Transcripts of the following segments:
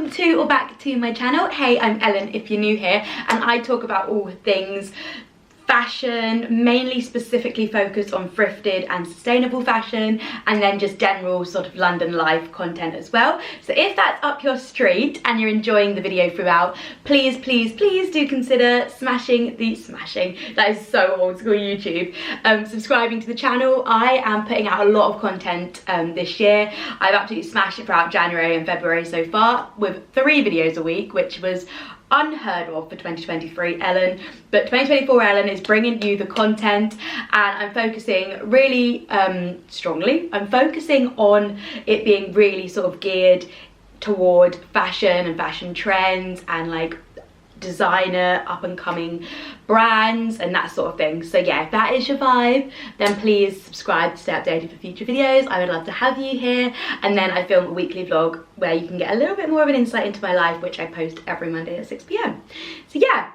welcome to or back to my channel. Hey, I'm Ellen if you're new here, and I talk about all things fashion, mainly specifically focused on thrifted and sustainable fashion, and then just general sort of London life content as well. So if that's up your street and you're enjoying the video throughout, please do consider smashing, that is so old school YouTube, subscribing to the channel. I am putting out a lot of content this year. I've absolutely smashed it throughout January and February so far with 3 videos a week, which was unheard of for 2023 Ellen, but 2024 Ellen is bringing you the content, and I'm focusing really strongly. I'm focusing on it being really sort of geared toward fashion and fashion trends and like designer up and coming brands and that sort of thing. So yeah, if that is your vibe, then please subscribe to stay updated for future videos. I would love to have you here. And then I film a weekly vlog where you can get a little bit more of an insight into my life, which I post every Monday at 6 p.m. So yeah,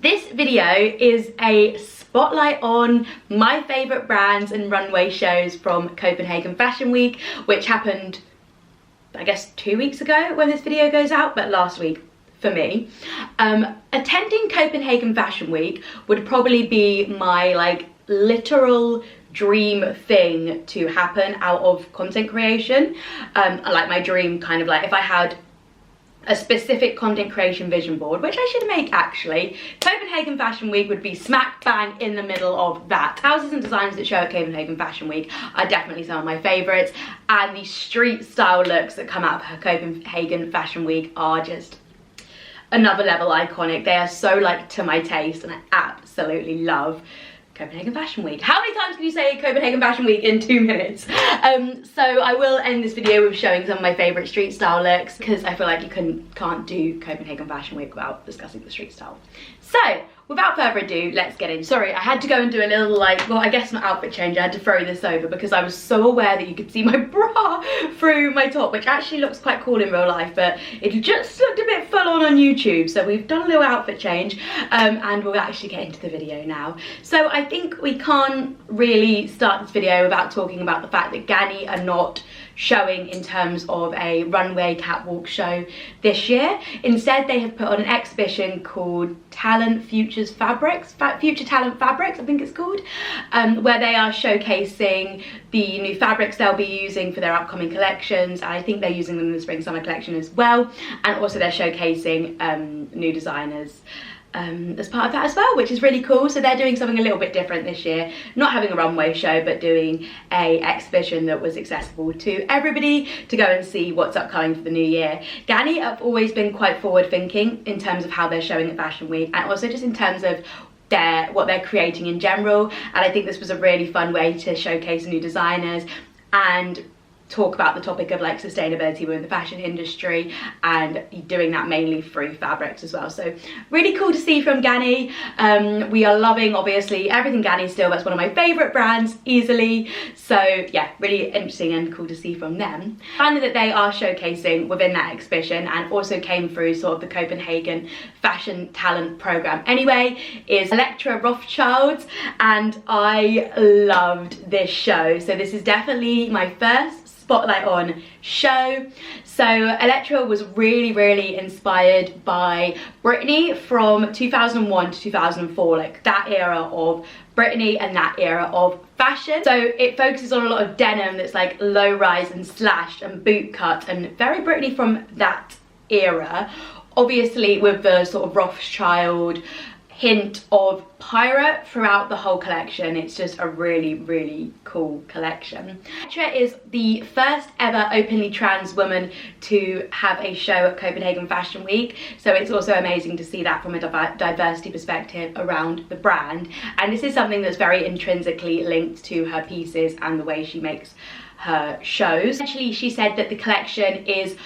this video is a spotlight on my favorite brands and runway shows from Copenhagen Fashion Week, which happened I guess 2 weeks ago when this video goes out, but last week for me. Attending Copenhagen Fashion Week would probably be my like literal dream thing to happen out of content creation. Like my dream kind of like if I had a specific content creation vision board, which I should make actually, Copenhagen Fashion Week would be smack bang in the middle of that. Houses and designs that show at Copenhagen Fashion Week are definitely some of my favourites, and the street style looks that come out of Copenhagen Fashion Week are just another level iconic. They are so like to my taste, and I absolutely love Copenhagen Fashion Week. How many times can you say Copenhagen Fashion Week in 2 minutes? So I will end this video with showing some of my favourite street style looks, because I feel like you can't do Copenhagen Fashion Week without discussing the street style. So without further ado, let's get in. Sorry, I had to go and do a little like, well, I guess not outfit change, I had to throw this over because I was so aware that you could see my bra through my top, which actually looks quite cool in real life, but it just looked a bit full on YouTube. So we've done a little outfit change, and we'll actually get into the video now. So I think we can't really start this video without talking about the fact that Gany are not showing in terms of a runway catwalk show this year. Instead, they have put on an exhibition called Future Talent Fabrics, I think it's called, where they are showcasing the new fabrics they'll be using for their upcoming collections. And I think they're using them in the spring summer collection as well, and also they're showcasing new designers as part of that as well, which is really cool. So they're doing something a little bit different this year, not having a runway show, but doing a exhibition that was accessible to everybody to go and see what's upcoming for the new year. Gany have always been quite forward thinking in terms of how they're showing at Fashion Week, and also just in terms of what they're creating in general. And I think this was a really fun way to showcase new designers and talk about the topic of like sustainability within the fashion industry, and doing that mainly through fabrics as well. So really cool to see from Gany. We are loving obviously everything Gany still. That's one of my favorite brands easily. So yeah, really interesting and cool to see from them. Finally, that they are showcasing within that exhibition, and also came through sort of the Copenhagen Fashion Talent program anyway, is Electra Rothchild, and I loved this show. So this is definitely my first spotlight on show. So Electra was really inspired by Britney from 2001 to 2004, like that era of Britney and that era of fashion. So it focuses on a lot of denim that's like low rise and slashed and boot cut, and very Britney from that era, obviously with the sort of Rothschild hint of pirate throughout the whole collection. It's just a really cool collection. Electra is the first ever openly trans woman to have a show at Copenhagen Fashion Week, so it's also amazing to see that from a diversity perspective around the brand. And this is something that's very intrinsically linked to her pieces and the way she makes her shows. Actually, she said that the collection is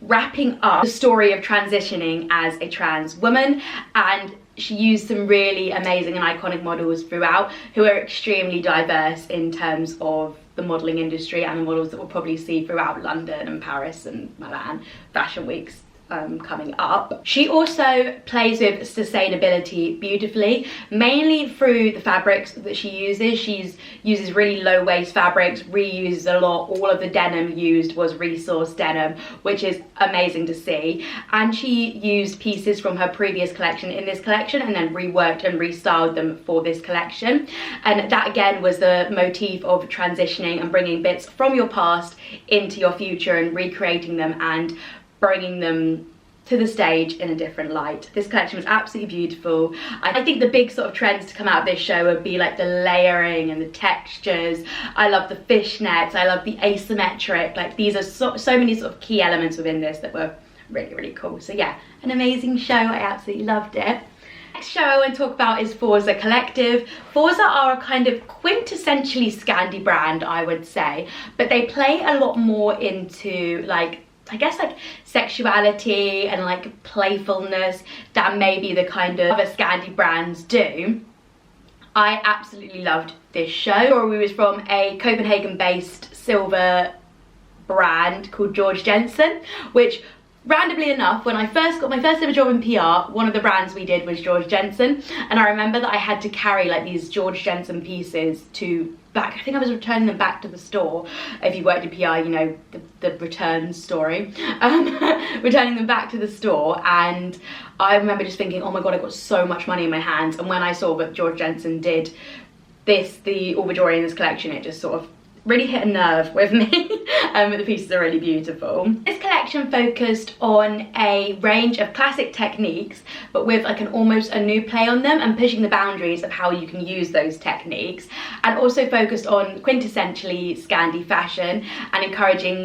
wrapping up the story of transitioning as a trans woman, and she used some really amazing and iconic models throughout who are extremely diverse in terms of the modelling industry, and the models that we'll probably see throughout London and Paris and Milan Fashion Weeks coming up. She also plays with sustainability beautifully, mainly through the fabrics that she uses. She uses really low waste fabrics, reuses a lot. All of the denim used was resourced denim, which is amazing to see. And she used pieces from her previous collection in this collection and then reworked and restyled them for this collection. And that again was the motif of transitioning and bringing bits from your past into your future and recreating them and bringing them to the stage in a different light. This collection was absolutely beautiful. I think the big sort of trends to come out of this show would be like the layering and the textures. I love the fishnets, I love the asymmetric, like these are so many sort of key elements within this that were really, really cool. So yeah, an amazing show, I absolutely loved it. Next show I want to talk about is Forza Collective. Forza are a kind of quintessentially Scandi brand, I would say, but they play a lot more into like, I guess like sexuality and like playfulness than maybe the kind of other Scandi brands do. I absolutely loved this show. We was from a Copenhagen based silver brand called Georg Jensen, which randomly enough, when I first got my first ever job in PR, one of the brands we did was Georg Jensen, and I remember that I had to carry like these Georg Jensen pieces I think I was returning them back to the store. If you worked in PR, you know the return story. Returning them back to the store, and I remember just thinking, oh my god, I got so much money in my hands. And when I saw that Georg Jensen did the All the Jewelry in this collection, it just sort of really hit a nerve with me. The pieces are really beautiful. This collection focused on a range of classic techniques, but with like almost a new play on them and pushing the boundaries of how you can use those techniques, and also focused on quintessentially Scandi fashion and encouraging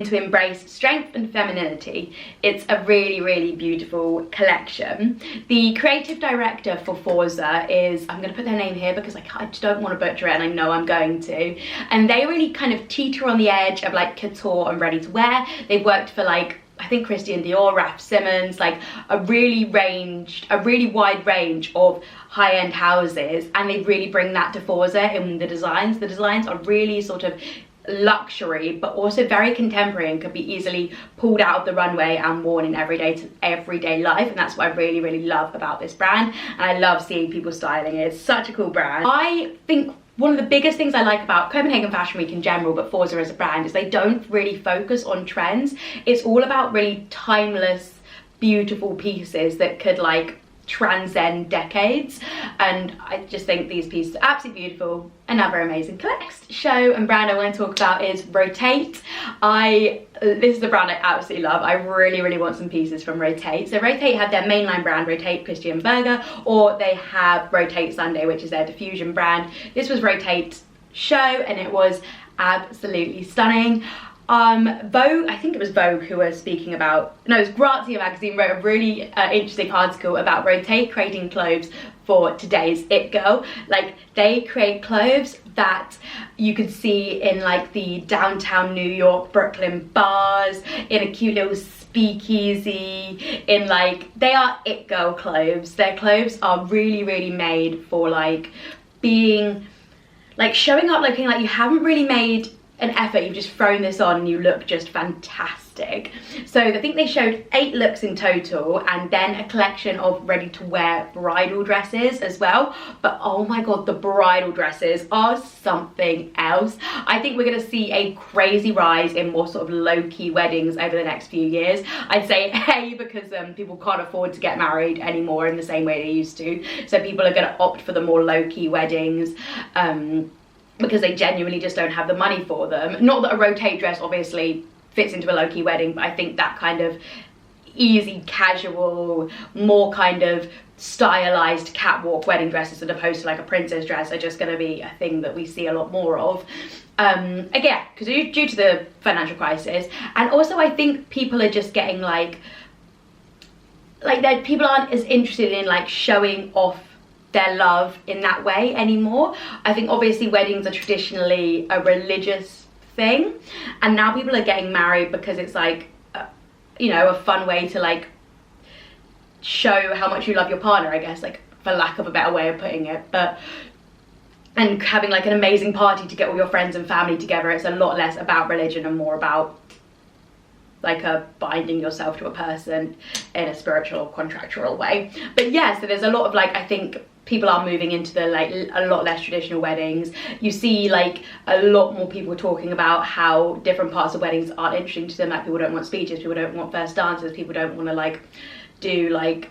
to embrace strength and femininity. It's a really, really beautiful collection. The creative director for Forza is, I'm going to put their name here because I don't want to butcher it, and I know I'm going to. And they really kind of teeter on the edge of like couture and ready to wear. They've worked for like, I think Christian Dior, Raf Simons, like a really wide range of high-end houses, and they really bring that to Forza in the designs. The designs are really sort of luxury but also very contemporary and could be easily pulled out of the runway and worn in everyday life, and that's what I really, really love about this brand, and I love seeing people styling it. It's such a cool brand. I think one of the biggest things I like about Copenhagen Fashion Week in general, but Forza as a brand, is they don't really focus on trends. It's all about really timeless, beautiful pieces that could like transcend decades, and I just think these pieces are absolutely beautiful. Another amazing collection. Next show and brand I want to talk about is Rotate. This is a brand I absolutely love. I really, really want some pieces from Rotate. So Rotate have their mainline brand, Rotate Christian Berger, or they have Rotate Sunday, which is their diffusion brand. This was Rotate's show and it was absolutely stunning. Vogue, I think it was Vogue who was speaking about, no, it was Grazia magazine wrote a really interesting article about Rotate creating clothes for today's it girl. Like, they create clothes that you could see in like the downtown New York, Brooklyn bars, in a cute little speakeasy, in like, they are it girl clothes. Their clothes are really, really made for like being, like showing up looking like you haven't really made an effort, you've just thrown this on and you look just fantastic. So I think they showed 8 looks in total, and then a collection of ready to wear bridal dresses as well. But oh my god, the bridal dresses are something else. I think we're going to see a crazy rise in more sort of low-key weddings over the next few years. I'd say A, because people can't afford to get married anymore in the same way they used to, so people are going to opt for the more low-key weddings, because they genuinely just don't have the money for them. Not that a Rotate dress obviously fits into a low-key wedding, but I think that kind of easy, casual, more kind of stylized catwalk wedding dresses as opposed to like a princess dress are just going to be a thing that we see a lot more of. Again, because due to the financial crisis, and also I think people are just getting like that people aren't as interested in like showing off their love in that way anymore. I think obviously weddings are traditionally a religious thing, and now people are getting married because it's like you know, a fun way to like show how much you love your partner, I guess, like for lack of a better way of putting it. But and having like an amazing party to get all your friends and family together. It's a lot less about religion and more about like a binding yourself to a person in a spiritual or contractual way. But yeah, so there's a lot of like, I think people are moving into the like a lot less traditional weddings. You see like a lot more people talking about how different parts of weddings aren't interesting to them. Like people don't want speeches, people don't want first dances, people don't want to like do like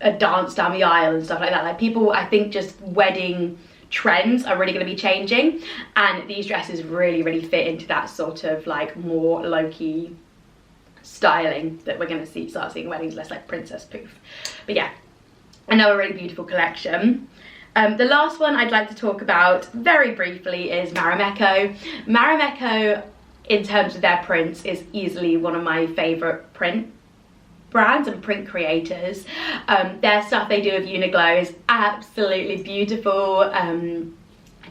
a dance down the aisle and stuff like that. Like people, I think just wedding trends are really going to be changing, and these dresses really fit into that sort of like more low-key styling that we're going to start seeing weddings, less like princess poof. But yeah, another really beautiful collection. The last one I'd like to talk about very briefly is Marimekko. Marimekko, in terms of their prints, is easily one of my favourite print brands and print creators. Their stuff they do with Uniglow is absolutely beautiful.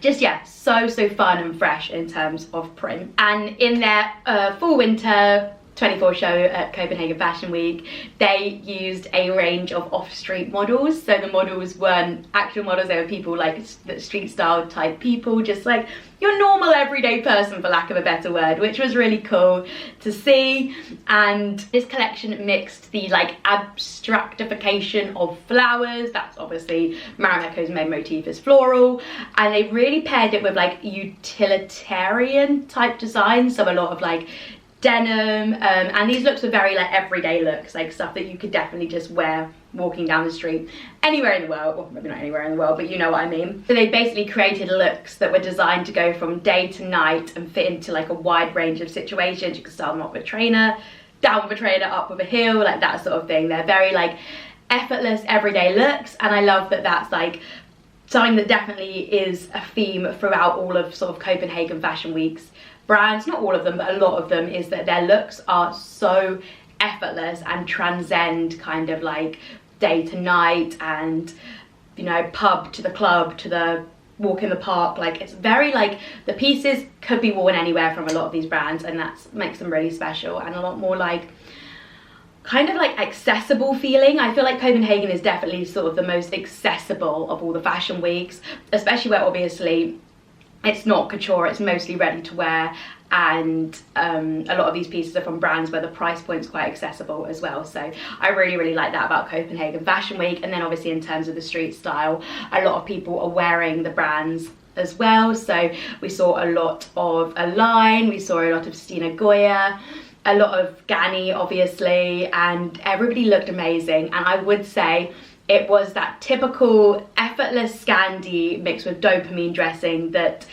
Just yeah, so fun and fresh in terms of print. And in their fall winter 24 show at Copenhagen Fashion Week, they used a range of off-street models. So the models weren't actual models, they were people like street style type people, just like your normal everyday person, for lack of a better word, which was really cool to see. And this collection mixed the like abstractification of flowers, that's obviously Marimekko's main motif is floral, and they really paired it with like utilitarian type designs, so a lot of like denim, and these looks were very like everyday looks, like stuff that you could definitely just wear walking down the street anywhere in the world, or maybe not anywhere in the world, but you know what I mean. So they basically created looks that were designed to go from day to night and fit into like a wide range of situations. You could start them off with a trainer, down with a trainer, up with a heel, like that sort of thing. They're very like effortless everyday looks, and I love that that's like something that definitely is a theme throughout all of sort of Copenhagen Fashion Week's brands. Not all of them, but a lot of them, is that their looks are so effortless and transcend kind of like day to night and, you know, pub to the club to the walk in the park. Like it's very like the pieces could be worn anywhere from a lot of these brands, and that makes them really special and a lot more like kind of like accessible feeling. I feel like Copenhagen is definitely sort of the most accessible of all the fashion weeks, especially where obviously it's not couture, it's mostly ready to wear, and a lot of these pieces are from brands where the price point's quite accessible as well. So I really like that about Copenhagen Fashion Week. And then obviously in terms of the street style, a lot of people are wearing the brands as well. So we saw a lot of Align, we saw a lot of Stina Goya, a lot of Gany obviously, and everybody looked amazing. And I would say it was that typical effortless Scandi mixed with dopamine dressing that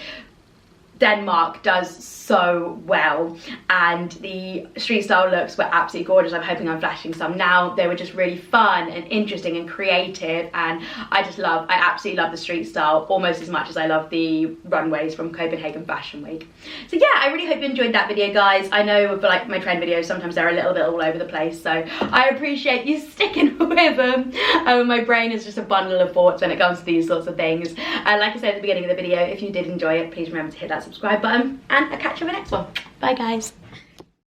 Denmark does so well, and the street style looks were absolutely gorgeous. I'm hoping I'm flashing some now. They were just really fun and interesting and creative, and I absolutely love the street style almost as much as I love the runways from Copenhagen Fashion Week. So yeah, I really hope you enjoyed that video, guys. I know with like my trend videos, sometimes they're a little bit all over the place, so I appreciate you sticking with them. My brain is just a bundle of thoughts when it comes to these sorts of things. And like I said at the beginning of the video, if you did enjoy it, please remember to hit that subscribe button, and I'll catch you in the next one. Bye, guys.